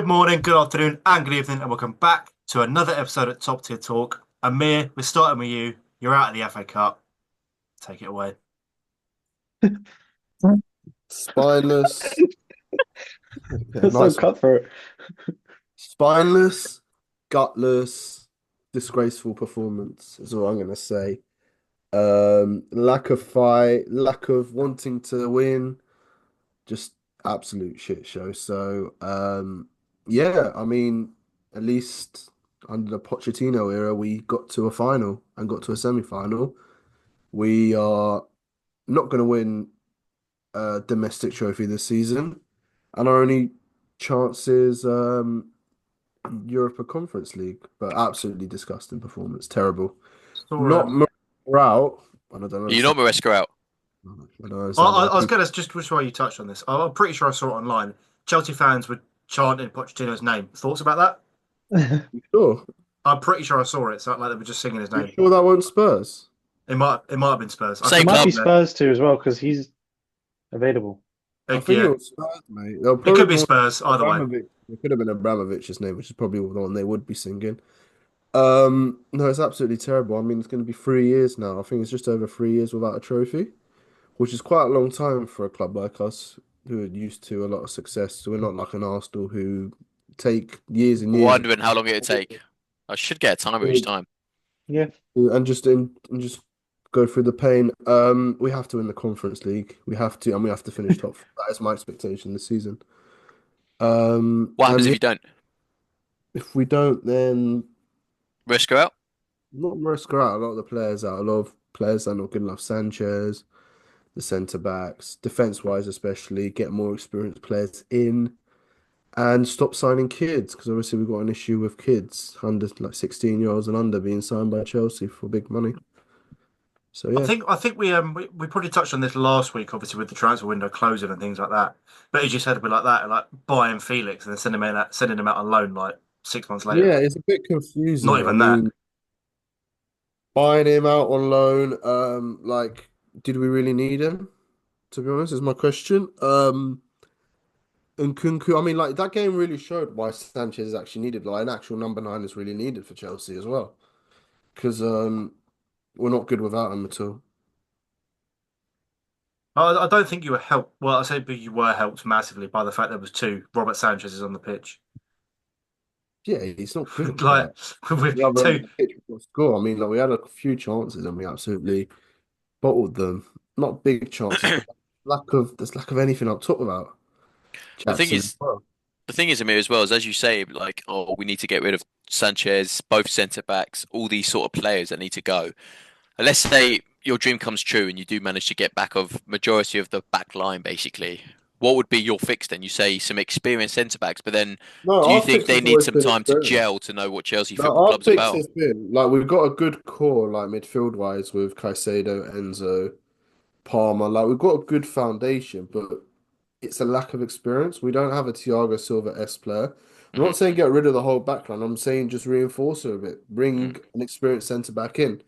Good morning, good afternoon, and good evening, and welcome back to another episode at Top Tier Talk. Amir, we're starting with you. You're out of the FA Cup. Take it away. Spineless. Okay, It's so nice one. cutthroat. Spineless, gutless, disgraceful performance is all I'm gonna say. Lack of fight, lack of wanting to win, just absolute shit show. Yeah, I mean, at least under the Pochettino era, we got to a final and got to a semi-final. We are not going to win a domestic trophy this season, and our only chances Europa Conference League, but absolutely disgusting performance, terrible. So, Not out, and I don't You're not understand. Maresca out. I don't I, understand I why I was people. going to just while you touched on this, I'm pretty sure I saw it online. Chelsea fans were chanting Pochettino's name. Thoughts about that? Sure, I'm pretty sure I saw it. So like they were just singing his you name. sure that won't Spurs? It might have been Spurs. I Same could Same be club. wrong club. Be there. Spurs too as well because he's available. I think it Yeah, was Spurs, mate. They'll it probably could be more Spurs either way. Abramovich. It could have been Abramovich's name, which is probably the one they would be singing. No, it's absolutely terrible. I mean, it's going to be 3 years now. I think it's just over 3 years without a trophy, which is quite a long time for a club like us who are used to a lot of success. So we're not like an Arsenal who take years and years Wondering how long it'd take. I should get a timer each time. and just go through the pain. We have to win the Conference League. We have to, and we have to finish top four. That is my expectation this season. What happens And if yeah, you don't? if we don't, then Maresca out? not risk out. A lot of the players out. A lot of players are not good enough. Sanchez, the centre backs, defense wise especially, get more experienced players in and stop signing kids because obviously we've got an issue with kids under like 16-year-olds and under being signed by Chelsea for big money. So I yeah, think I think we probably touched on this last week, obviously with the transfer window closing and things like that. But as you said, a bit like that, like buying Felix and then sending him out on loan like 6 months later. yeah, it's a bit Not confusing. I even that. mean, buying him out on loan, did we really need him? To be honest, is my question. And Kunku, I mean, like that game really showed why Sanchez is actually needed. Like an actual number nine is really needed for Chelsea as well, because we're not good without him at all. I don't think you were helped. Well, I say, but you were helped massively by the fact there was two Robert Sanchez's on the pitch. Yeah, he's not good. Like Like with the other end of two, the pitch we got score. I mean, like we had a few chances and we absolutely bottled them. Not big chances, but there's lack of anything up top about The thing Jackson as is, well. the thing is, Amir, as well, is as you say, like, oh, we need to get rid of Sanchez, both centre backs, all these sort of players that need to go. And let's say your dream comes true and you do manage to get back of majority of the back line, basically. What would be your fix then? You say some experienced centre backs, but then No, do you our think fix they has need always some been time to experience. gel to know what Chelsea No, Football our Club's fix about? has been like we've got a good core, like midfield wise, with Caicedo, Enzo, Palmer. Like we've got a good foundation, but it's a lack of experience. We don't have a Thiago Silva S player. I'm Hmm. not saying get rid of the whole backline. I'm saying just reinforce it a bit. Hmm. Bring an experienced centre back in,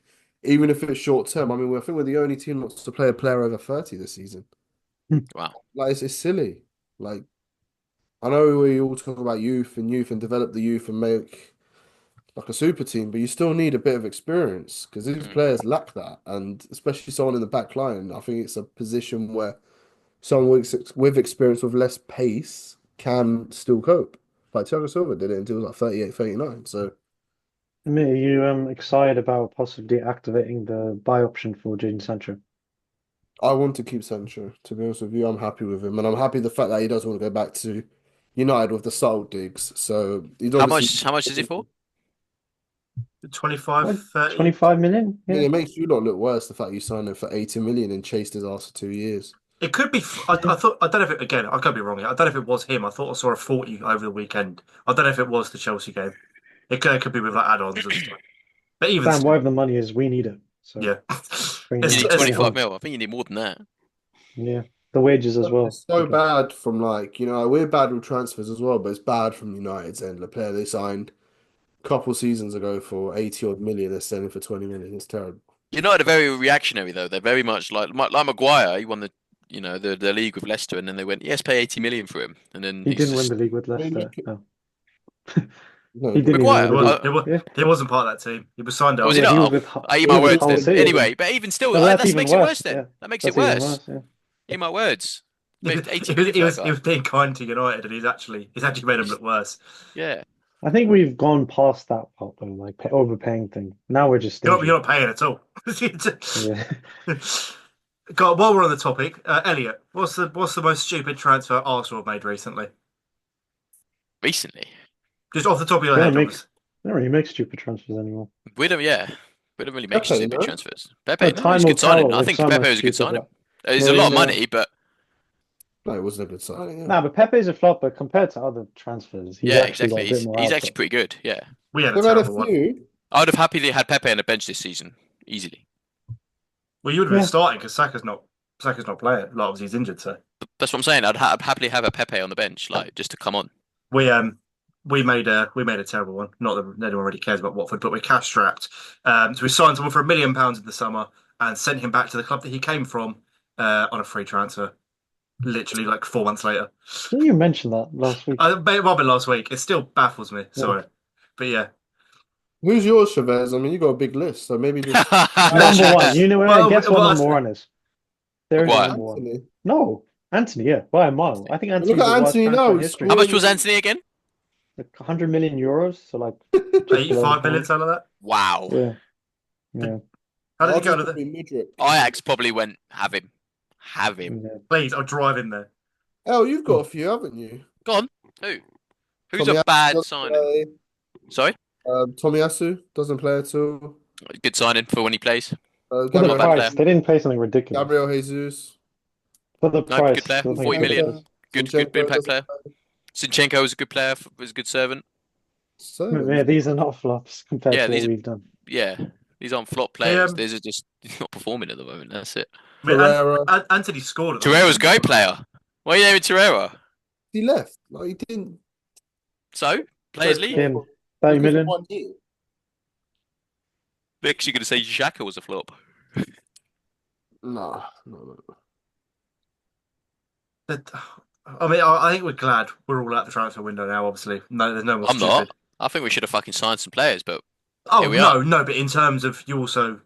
even if it's short term. I mean, I think we're the only team not to play a player over 30 this season. Wow. Like it's silly. Like I know we all talk about youth and develop the youth and make like a super team, but you still need a bit of experience because these Hmm. players lack that, and especially someone in the back line. I think it's a position where someone with experience with less pace can still cope. Like Thiago Silva did it until he was like 38, 39. So Are you excited about possibly activating the buy option for Jadon Sancho? I want to keep Sancho. To be honest with you, I'm happy with him, and I'm happy the fact that he doesn't want to go back to United with the salt digs. So he's How obviously. much? How much is it for? 25, What, 30. 25 million? I mean, Yeah. it makes you not look worse the fact you signed him for 80 million and chased his ass for 2 years. It could be. I thought. I don't know if it. Again, I could be wrong here. I don't know if it was him. I thought I saw a 40 over the weekend. I don't know if it was the Chelsea game. It could be with like add-ons and stuff. But even Sam, still, whatever the money is, we need it. So yeah. bring It's, him, You need it's bring 25 still. him mil. I think you need more than that. Yeah, the wages as well. It's so Okay. bad from like, we're bad with transfers as well, but it's bad from United's end. The player they signed a couple seasons ago for 80 odd million, they're selling for 20 million. It's terrible. United are very reactionary though. They're very much like Maguire. He won the league with Leicester, and then they went, yes, pay 80 million for him, and then He he's didn't win just the league with I mean, Leicester. No. No, He he didn't didn't. even Maguire. know It was, yeah. he wasn't part of that team. He was signed Was out. he Yeah, he was not? with I eat he my was with words Hull then. City. Anyway, but even still, No, that's that even makes it worse. worse then. Yeah, That makes it that's even worse. worse. Yeah. Eat my words. He Made was, 80 he was, million he for that was, he guy. was being kind to United, and he's actually made him look worse. Yeah. I think we've gone past that part though, like overpaying thing. Now we're just You're stingy. not paying at all. Yeah. God, while we're on the topic, Elliot, what's the most stupid transfer Arsenal have made recently? Recently. Just off the top of your They head, don't make obviously. they don't really make stupid transfers anymore. We don't, yeah. We don't really make Pepe, stupid no? transfers. No, Pepe, no, he's time a will good signing. tell I if think some are Pepe was a good stupid. signing. But It's a well, lot of yeah. money, but No, it wasn't a good signing. Yeah. Nah, but Pepe's a flop, but compared to other transfers, he's yeah, actually got exactly. a bit more He's actually output. pretty good. Yeah. We had a They've had a terrible one. few. I would have happily had Pepe on the bench this season. Easily. Well, you would have been Yeah. starting because Saka's not playing. Like, obviously he's injured, so That's what I'm saying. I'd happily have a Pepe on the bench, like just to come on. we made a terrible one. Not that anyone really cares about Watford, but we're cash strapped. So we signed someone for £1 million in the summer and sent him back to the club that he came from on a free transfer. Literally like 4 months later. Didn't you mention that last week? It might have been last week. It still baffles me. Sorry, but yeah. Who's yours, Chavez? I mean, you got a big list, so maybe just Number one. You know what? Well, Guess what well, number one is? There is a Maguire. number one. Anthony. No, Anthony. Yeah, by a mile. I think Look Anthony's at the worst Anthony transfer now. in He's history. How much scoring. was Anthony again? Like 100 million euros, so like just below 85 the million, pound. something like that. Wow. Yeah, yeah, How did I'll it go just to put the? Mudryk. Ajax probably went have him. Have him. yeah. Please, I'll drive in there. Oh, you've got a few, haven't you? Go on. Who? Who's Tomiyasu a bad doesn't signing? play. Sorry? Tomiyasu doesn't play at all. Good signing for when he plays. For the Not a Gabriel, bad price, player. they didn't pay something ridiculous. Gabriel Jesus. For the No, good price, player. nothing 40 million. ridiculous. Good Zinchenko impact doesn't player. play. Zinchenko was a good player. Was a good servant. Yeah, these are not flops compared Yeah, to these what are we've done. yeah. These aren't flop Hey, players. These are just not performing at the moment. That's it. I mean, Pereira. Anthony scored. At the Torreira's a weekend. great player. Why are you naming Torreira? He left. Like he didn't So players play leave. Him, for 30 because of million. 1 year. They're actually going to say Xhaka was a flop. No. But, I mean, I think we're glad we're all out the transfer window now. Obviously, no, there's no more I'm stupid. not. I think we should have fucking signed some players, but Oh here we are. no, but in terms of you also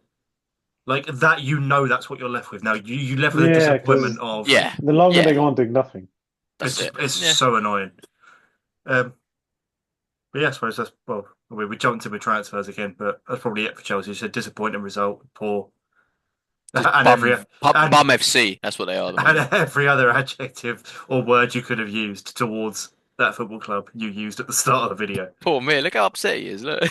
like that, that's what you're left with now. You left with a Yeah, disappointment 'cause of Yeah, the longer yeah. they go on doing nothing. That's it. it's Yeah. so annoying. But yeah, I suppose that's we jumped in with transfers again, but that's probably it for Chelsea. It's a disappointing result, poor, Just and bum FC. That's what they are at the and moment. every other adjective or word you could have used towards that football club you used at the start of the video. Poor me. Look how upset he is. Look.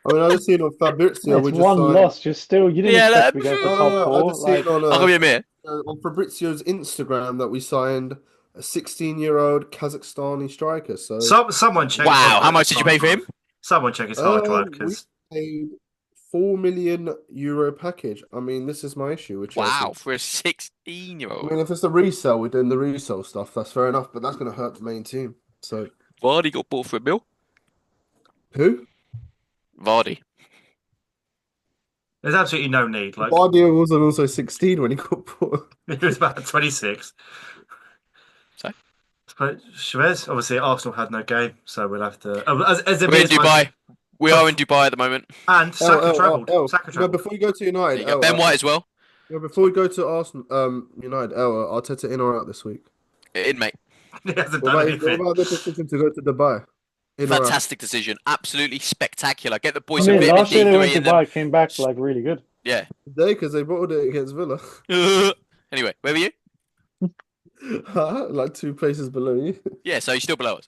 I mean, I just seen on Fabrizio, It's we just one signed. loss. You're still, you didn't Yeah, expect to be going for No, top I four. just seen Like, on I'm gonna be a minute. on Fabrizio's Instagram that we signed a 16-year-old Kazakhstani striker. So Someone check. Wow, how much did you pay for him? Someone check his hard drive we because paid €4 million package. I mean, this is my issue with Chelsea. Wow, for a I 16-year-old. mean, if it's the resale, we're doing the resale stuff. That's fair enough, but that's going to hurt the main team. So Vardy got bought for a bill. who? Vardy. there's absolutely no need. Like Vardy wasn't also 16 when he got bought. he was about 26. So? But Chavez, obviously, Arsenal had no game, so we'll have to. As We're in Dubai. We are in Dubai at the moment. And Saka travelled. Saka No, travelled. before you go to There United, you go. Ben White as well. before we go to Arsenal, United, Arteta in or out this week? In, mate. He hasn't What done about, anything. the decision to go to Dubai? In or out? Fantastic decision. Absolutely spectacular. Get the I boys a mean, bit last of year they went D3 to in them. buy, came back like really good. Yeah. Today, because they bottled it against Villa. Anyway, where were you? Like 2 places below you. Yeah, so you're still below us.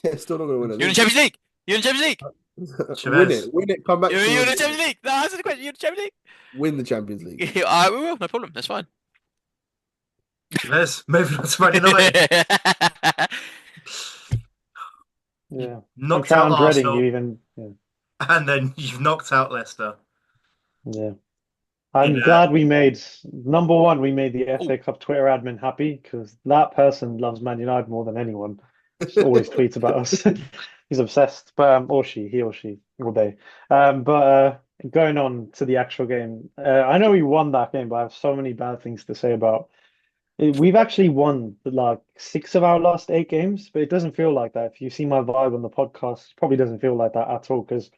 Yeah, still not going to win it. You're in the Champions League. You're in the Champions League. Chavez. Win it, come back You're to in win the it. Champions League. No, answer the question. You're in the Champions Win the Champions League. League. I will. No problem. That's fine. Chavez, moving on to Man United. Yeah. I'm Knocked out dreading Arsenal, you even. Yeah. and then you've knocked out Leicester. Yeah. I'm Yeah. glad we made number one. We made the Ooh. FA Cup Twitter admin happy because that person loves Man United more than anyone. Just always tweets about us. He's obsessed, but he or she, all day. But going on to the actual game, I know we won that game, but I have so many bad things to say about We've actually won like 6 of our last 8 games, but it doesn't feel like that. If you see my vibe on the podcast, it probably doesn't feel like that at all. Because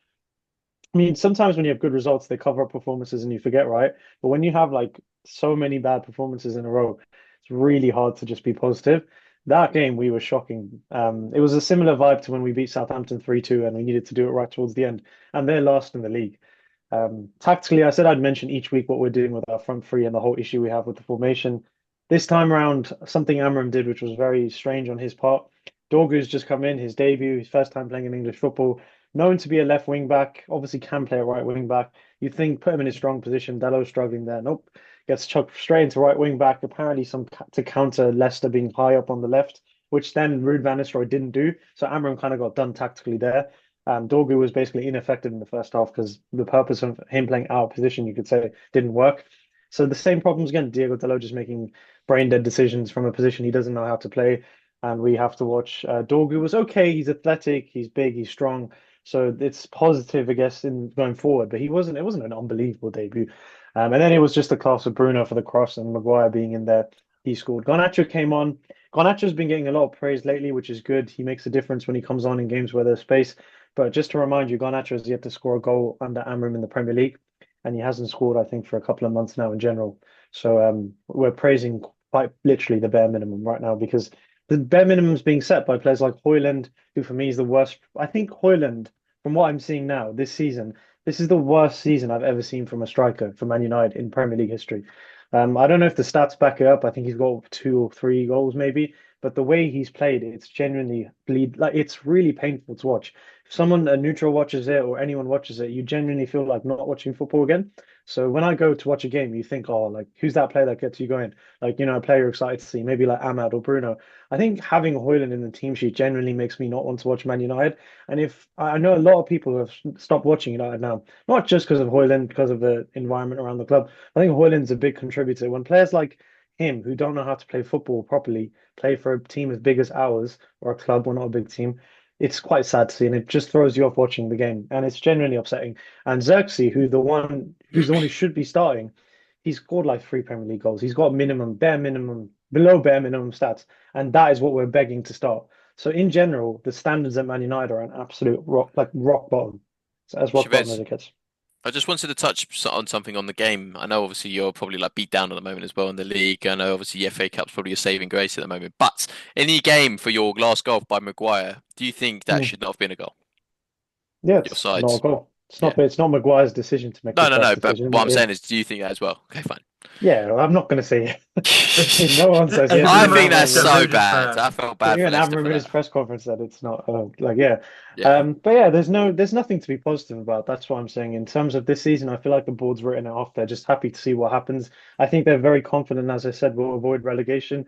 I mean, sometimes when you have good results, they cover up performances and you forget, right? But when you have like so many bad performances in a row, it's really hard to just be positive. That game, we were shocking. It was a similar vibe to when we beat Southampton 3-2 and we needed to do it right towards the end. And they're last in the league. Tactically, I said I'd mention each week what we're doing with our front three and the whole issue we have with the formation. This time around, something Amram did, which was very strange on his part. Dorgu's just come in, his debut, his first time playing in English football, known to be a left wing back, obviously can play a right wing back. You think put him in his strong position. Dalot's struggling there. Nope. Gets chucked straight into right wing back. Apparently, to counter Leicester being high up on the left, which then Ruud van Nistelrooy didn't do. So Amram kind of got done tactically there. Dorgu was basically ineffective in the first half because the purpose of him playing out of position, you could say, didn't work. So the same problems again. Diego Dalot just making brain dead decisions from a position he doesn't know how to play, and we have to watch. Dorgu was okay. He's athletic. He's big. He's strong. So it's positive, I guess, in going forward. But he wasn't. It wasn't an unbelievable debut. And then it was just a class of Bruno for the cross and Maguire being in there. He scored. Garnacho came on. Garnacho's been getting a lot of praise lately, which is good. He makes a difference when he comes on in games where there's space. But just to remind you, Garnacho has yet to score a goal under Amram in the Premier League, and he hasn't scored, I think, for a couple of months now in general. So we're praising quite literally the bare minimum right now because the bare minimum is being set by players like Højlund, who for me is the worst. I think Højlund, from what I'm seeing now this season, this is the worst season I've ever seen from a striker for Man United in Premier League history. I don't know if the stats back it up. I think he's got 2 or 3 goals maybe, but the way he's played, it's genuinely bleed like it's really painful to watch. If someone a neutral watches it or anyone watches it, you genuinely feel like not watching football again. So when I go to watch a game, you think, oh, like who's that player that gets you going? Like, a player you're excited to see, maybe like Ahmad or Bruno. I think having Højlund in the team sheet genuinely makes me not want to watch Man United. And if I know a lot of people have stopped watching United now, not just because of Højlund, because of the environment around the club. I think Højlund's a big contributor. When players like him, who don't know how to play football properly, play for a team as big as ours or a club, we're not a big team. It's quite sad to see, and it just throws you off watching the game, and it's genuinely upsetting. And Xerxes, who's the one who should be starting, he's scored like 3 Premier League goals. He's got minimum, bare minimum, below bare minimum stats, and that is what we're begging to start. So in general, the standards at Man United are an absolute rock bottom. So as rock bottom as Chavez, it gets. I just wanted to touch on something on the game. I know obviously you're probably like beat down at the moment as well in the league. I know obviously the FA Cup's probably a saving grace at the moment. But any game for your last goal by Maguire, do you think that Mm. should not have been a goal? Yeah, Your it's not a sides? goal. Yeah. It's not Maguire's decision to make the No, no, first no. But decision, what but I'm yeah. saying is, do you think that as well? Okay, fine. Yeah, I'm not going to say it. No one says A yes. I Even think German that's Amram, so Rangers bad. fan. I felt bad for even Leicester Amram for in his that. press conference said it's not yeah. Yeah. But yeah, there's nothing to be positive about. That's what I'm saying. In terms of this season, I feel like the board's written it off. They're just happy to see what happens. I think they're very confident, as I said, we'll avoid relegation.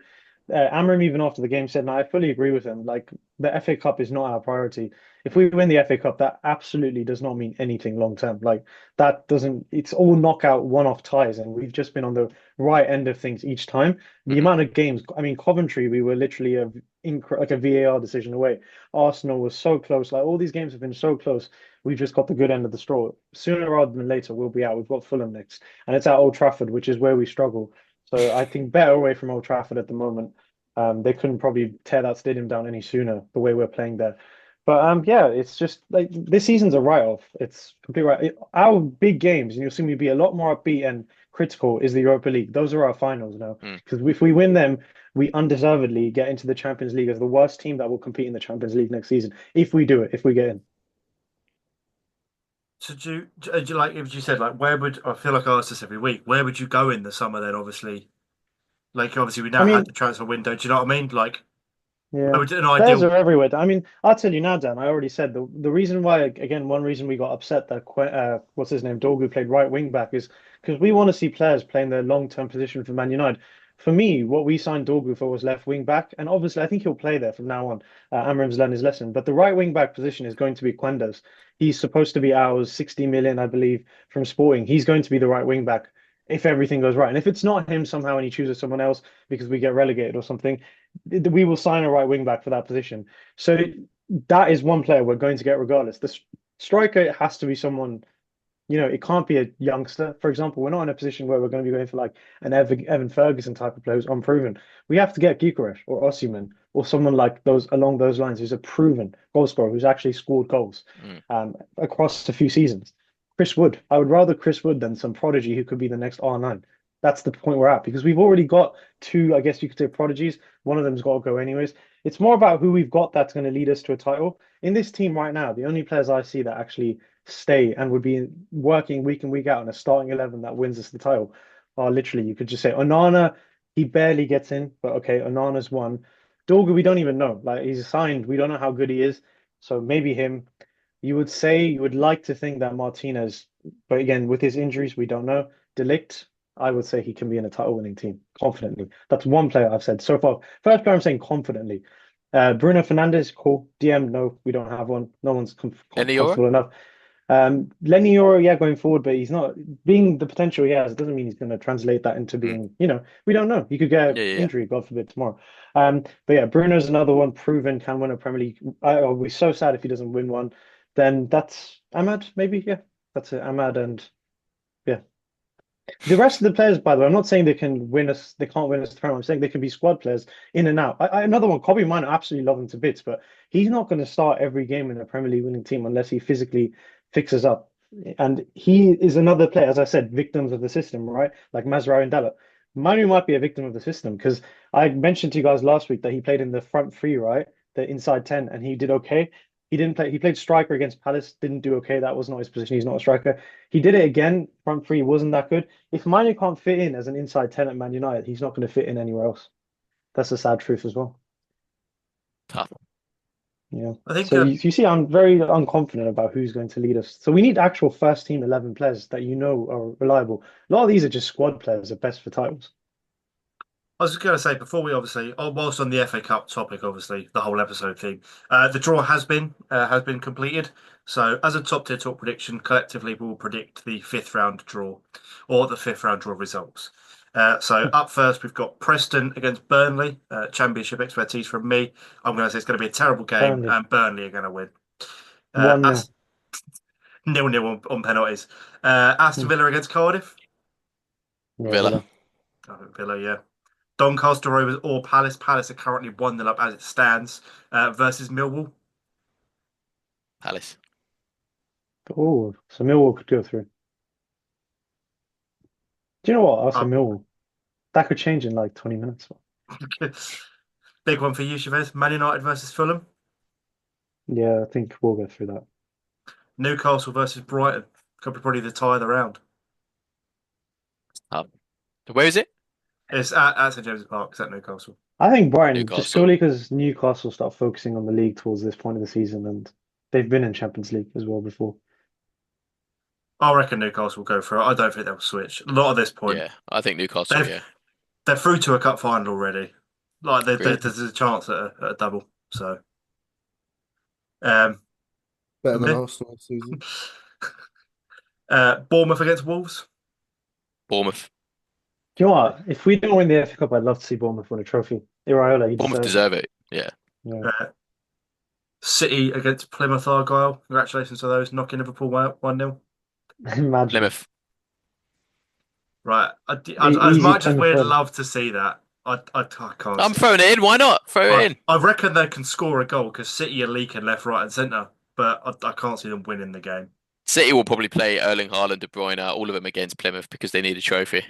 Amram, even after the game, said, and I fully agree with him, like the FA Cup is not our priority. If we win the FA Cup, that absolutely does not mean anything long term. Like that doesn't, it's all knockout one-off ties, and we've just been on the right end of things each time. The Hmm. amount of games, I mean, Coventry, we were literally like a VAR decision away. Arsenal was so close. Like all these games have been so close. We've just got the good end of the straw. Sooner rather than later, we'll be out. We've got Fulham next, and it's at Old Trafford, which is where we struggle. So I think better away from Old Trafford at the moment. They couldn't probably tear that stadium down any sooner the way we're playing there. But yeah, it's just like this season's a write-off. It's completely right. Our big games, and you'll see me be a lot more upbeat and critical, is the Europa League. Those are our finals now. Hmm. Because if we win them, we undeservedly get into the Champions League as the worst team that will compete in the Champions League next season. If we do it, if we get in. So do you like if you said like where would I feel like I ask this every week? Where would you go in the summer then? Obviously we I now had mean, the transfer window. Do you know what I mean? Like yeah, where would an players ideal? are everywhere. I mean, I'll tell you now, Dan. I already said the reason why, again, one reason we got upset that what's his name, Dorgu played right wing back is because we want to see players playing their long-term position for Man United. For me, what we signed Dorgu for was left wing back, and obviously I think he'll play there from now on. Amram's learned his lesson, but the right wing back position is going to be Quendas. He's supposed to be ours, 60 million, I believe, from Sporting. He's going to be the right wing back if everything goes right, and if it's not him somehow and he chooses someone else because we get relegated or something we will sign a right wing back for that position. So that is one player we're going to get regardless. The striker has to be someone It can't be a youngster. For example, we're not in a position where we're going to be going for like an Evan Ferguson type of player who's unproven. We have to get Gyökeres or Osimhen or someone like those along those lines who's a proven goal scorer who's actually scored goals Mm. across a few seasons. Chris Wood. I would rather Chris Wood than some prodigy who could be the next R9. That's the point we're at because we've already got two, I guess you could say, prodigies. One of them's got to go anyways. It's more about who we've got that's going to lead us to a title. In this team right now, the only players I see that actually stay and would be working week in, week out in a starting 11 that wins us the title are literally, you could just say, Onana, he barely gets in, but okay, Onana's one. Dorgu, we don't even know. Like, he's signed. We don't know how good he is. So maybe him. You would say, you would like to think that Martinez, but again, with his injuries, we don't know. Delict, I would say he can be in a title winning team confidently. That's one player I've said so far. First player I'm saying confidently. Bruno Fernandes, cool. DM, no, we don't have one. No one's Any Euro? comfortable enough. Lenny Euro, yeah, going forward, but he's not being the potential he has. It doesn't mean he's going to translate that into Mm. being, we don't know. He could get Yeah, yeah, yeah. injury, God forbid, tomorrow. But yeah, Bruno's another one proven can win a Premier League. I'll be so sad if he doesn't win one. Then that's Ahmad, maybe. Yeah, that's it. Ahmad and yeah. The rest of the players, by the way, I'm not saying they can win us, they can't win us the Premier. I'm saying they can be squad players in and out. Another one, Kobe Mino, absolutely love him to bits, but he's not going to start every game in a Premier League winning team unless he physically fixes up. And he is another player, as I said, victims of the system, right? Like Mazraoui and Dalot. Manu might be a victim of the system because I mentioned to you guys last week that he played in the front three, right? The inside 10, and he did okay. He didn't play, he played striker against Palace, didn't do okay. That was not his position. He's not a striker. He did it again, front three, wasn't that good. If Manu can't fit in as an inside 10 at Man United, he's not going to fit in anywhere else. That's the sad truth as well. Tough. Yeah. I think So you see, I'm very unconfident about who's going to lead us. So we need actual first team 11 players that you know are reliable. A lot of these are just squad players at best for titles. I was going to say before we obviously, whilst on the FA Cup topic, obviously the whole episode theme, the draw has been completed. So as a top tier talk prediction, collectively we will predict the fifth round draw or the fifth round draw results. So up first we've got Preston against Burnley, championship expertise from me. I'm going to say it's going to be a terrible game, Burnley, and Burnley are going to win. 1-0. 0-0 on penalties. Aston Villa against Cardiff. Yeah, Villa. Villa. I think Villa, yeah. Doncaster Rovers or Palace. Palace are currently 1-0 up as it stands versus Millwall. Palace. Oh, so Millwall could go through. Do you know what? I'll say Oh, Millwall. That could change in like 20 minutes. big one for you, Chavez. Man United versus Fulham. Yeah, I think we'll go through that. Newcastle versus Brighton. Could be probably the tie of the round. Where is it? It's at St James's Park. It's at Newcastle. I think Brighton, just Newcastle. purely because Newcastle start focusing on the league towards this point of the season, and they've been in Champions League as well before. I reckon Newcastle will go for it. I don't think they'll switch. Not at this point. Yeah, I think Newcastle. They've Yeah, they're through to a cup final already. Like agreed. there's a chance at a double. So um, Better from than here, Arsenal this season. Bournemouth against Wolves. Bournemouth. Do you know what? If we don't win the FA Cup, I'd love to see Bournemouth win a trophy. Iraola, he Bournemouth deserves it. deserve it. Yeah. Yeah. Uh, City against Plymouth Argyle. Congratulations to those knocking Liverpool 1-0. Imagine. Plymouth. Right. As Easy much as Plymouth we'd win. love to see that, I can't I'm see. throwing it in. Why not? Throw it in. I reckon they can score a goal because City are leaking left, right, and centre, but I can't see them winning the game. City will probably play Erling Haaland, De Bruyne, all of them against Plymouth because they need a trophy.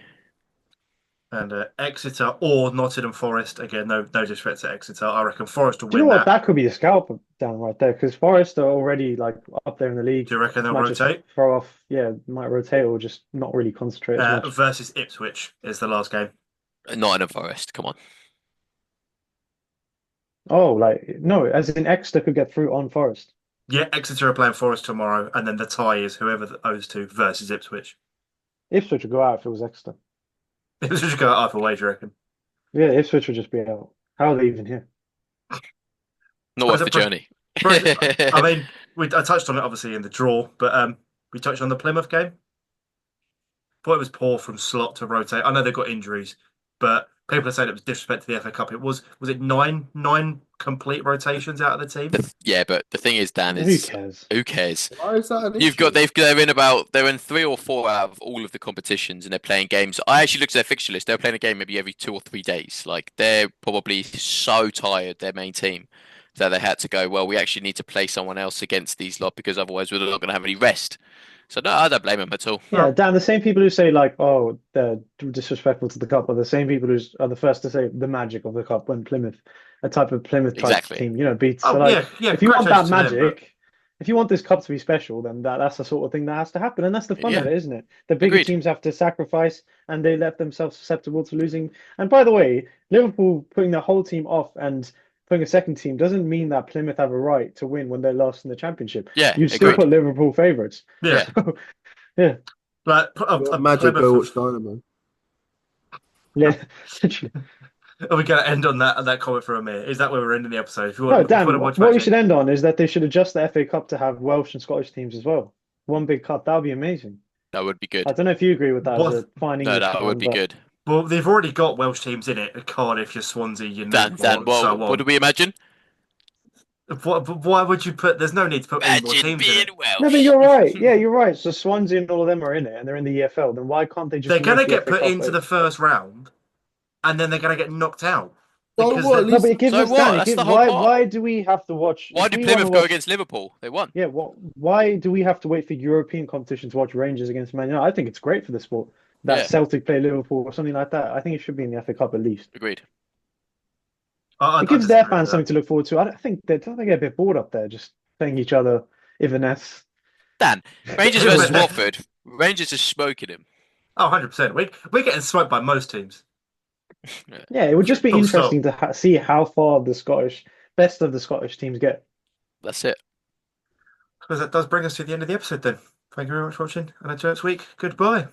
And Exeter or Nottingham Forest, again, no disrespect to Exeter. I reckon Forest will Do you win know what? that. That could be a scalp down right there because Forest are already like up there in the league. Do you reckon they'll Might just rotate? throw off, yeah, might rotate or just not really concentrate as much. Versus Ipswich is the last game. Nottingham Forest. Come on. Oh, like no, as in Exeter could get through on Forest. Yeah, Exeter are playing Forest tomorrow, and then the tie is whoever those two versus Ipswich. Ipswich would go out if it was Exeter. Ipswich should go either way, do you reckon? Yeah, Ipswich would just be out. How are they even here? Not But worth the journey. I mean, I touched on it obviously in the draw, but we touched on the Plymouth game. Thought it was poor from Slot to rotate. I know they've got injuries, but people are saying it was disrespect to the FA Cup. It was it nine complete rotations out of the team. Yeah, but the thing is, Dan, Who is cares? who cares? Why is that an You've issue? got they're in 3 or 4 out of all of the competitions, and they're playing games. I actually looked at their fixture list. They're playing a game maybe every 2 or 3 days. Like they're probably so tired, their main team, that they had to go. Well, we actually need to play someone else against these lot because otherwise we're not going to have any rest. So no, I don't blame them at all. Yeah, Dan, the same people who say like, oh, they're disrespectful to the cup are the same people who are the first to say the magic of the cup when Plymouth, a type of Plymouth type Exactly. team, beats. So Oh like, yeah, if you want that congratulations to them, but magic, if you want this cup to be special, then that's the sort of thing that has to happen, and that's the fun of Yeah, it, isn't it? The bigger agreed. teams have to sacrifice, and they let themselves susceptible to losing. And by the way, Liverpool putting their whole team off and putting a second team doesn't mean that Plymouth have a right to win when they're last in the championship. Yeah, You'd still agreed. put Liverpool favourites. yeah, Yeah. So yeah, like Your a magic, Plymouth. go watch Dynamo. yeah, literally. Are we going to end on that comment from Amir? Is that where we're ending the episode? If you No, want, if you want Dan, to watch what we should magic, end on is that they should adjust the FA Cup to have Welsh and Scottish teams as well. One big cup, that would be amazing. That would be I good. don't know if you agree with that as what? a fine No, English that would fan, be but good. Well, they've already got Welsh teams in it: Cardiff, your Swansea, your Newport, Dan, and so what on. do we imagine? Why would you put? There's no need to put any more Imagine teams in being it. no, but Welsh. you're right. Yeah, you're right. So Swansea and all of them are in it, and they're in the EFL. Then why can't they just They're going make to the get FA put Cup? into the first round, and then they're going to get knocked out So because what? At they're. No, but least it gives So us Dan. what? It That's gives the whole part. why do we have to watch Why if did we want to Plymouth go watch? against Liverpool? They won. Yeah, why do we have to wait for European competition to watch Rangers against Man United? I think it's great for the sport that Yeah, Celtic play Liverpool or something like that. I think it should be in the FA Cup at least. agreed. It I gives their disagree with fans that. something to look forward to. I don't think they get a bit bored up there just playing each other, Inverness. Dan, Rangers But versus they're- Watford. Rangers are smoking him. Oh, 100%. We're getting smoked by most teams. Yeah. Yeah, it would just be Full stop. interesting to see how far the Scottish best of the Scottish teams get. That's it. Because that does bring us to the end of the episode then. Thank you very much for watching and until next week, goodbye.